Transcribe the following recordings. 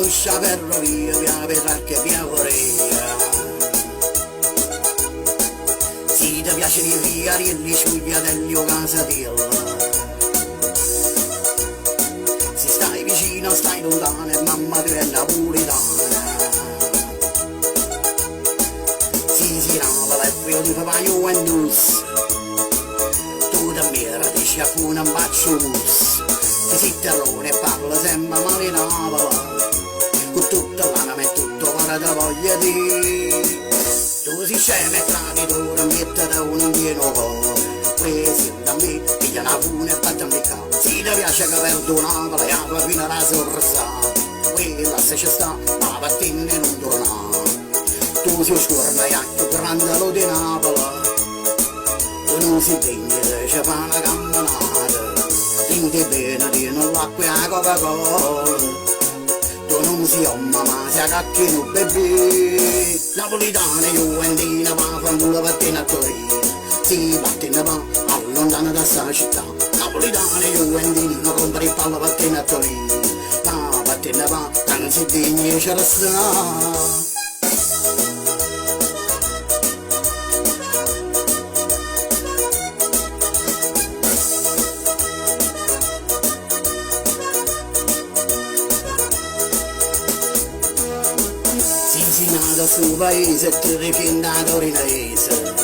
uscia ferrovia, via Petrarca, via Corea. Se ti piace di Figarelli, sciugliatelli o Casatella. Se stai vicino, stai lontano, e mamma tu è napoletana. Si Napoli è figlio di papà Juventus, tu da mera ti sciaffuna un bacio mus. Se si terrone e parla sempre male Napoli, con tutta l'anima e tutto cuore da voglia di. Tu si scema e traditore, mettete un pieno cuore, presenta a me, piglia una fune e batte a beccare. Se ti piace che perdo Napoli, apre fino alla sorsa, quella se ci sta, ma vattene non torna. Tu si scorda e più grande lo di Napoli, tu non si degna ci fa una camminata, senti bene di non l'acqua e la Coca-Cola, tu non si omma ma si cacchino bebè. Napolitana e Juventina va fanculo vattene a Torino, si vattene va allontana da sta città. Napolitana e Juventina compra il pallo vattene a Torino, ma vattene va non si degna ci resta. Si nata sul paese e ti rifienda torinese,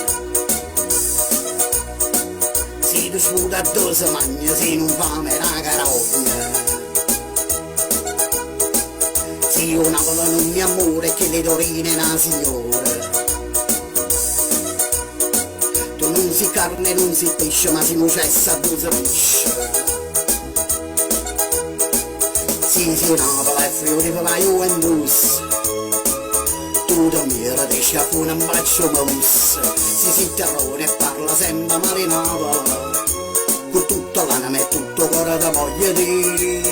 si tu sputa addosso magna, si non fame la carogna. Si io Napoli non mi amore che le torine è una signora. Tu non si carne, non si pesce, ma si mucessa addosso pesce. Si Napoli è figlio di papà Juventus, tu da mera ti sciaffuna un bacio mus. Si terrone e parla sempre male Napoli, con tutta l'anima e tutto cuore da voglia di.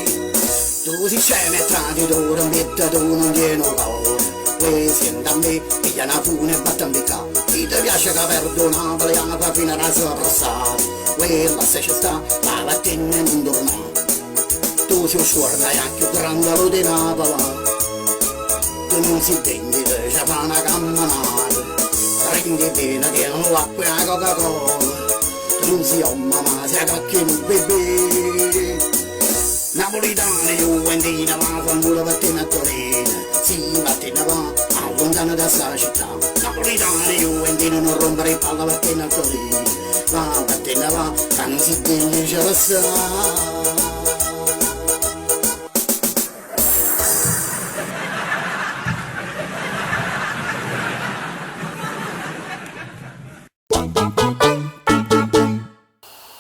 Tu si scema e traditore, mettete un pieno cuore, presenta a me, piglia una fune e batte a beccare. Se ti piace che perdo Napoli, apre fino alla sorsa, quella se ci sta, la vattene non torna. Tu si scorda e più grande lo di Napoli, tu non si degni ci fa una camminata, prendi bene che non l'acqua e la Coca-Cola, tu non si omma ma si cacchino bebè. Napolitana e Juventina va fanculo vattene a Torino, si vattene va allontana da sta città. Napolitana e Juventina non rompere il pallo vattene a Torino, va vattene va che non si degni ci resta.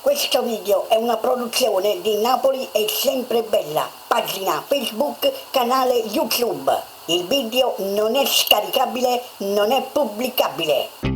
Questo video è una produzione di Napoli è sempre bella, pagina Facebook, canale YouTube. Il video non è scaricabile, non è pubblicabile.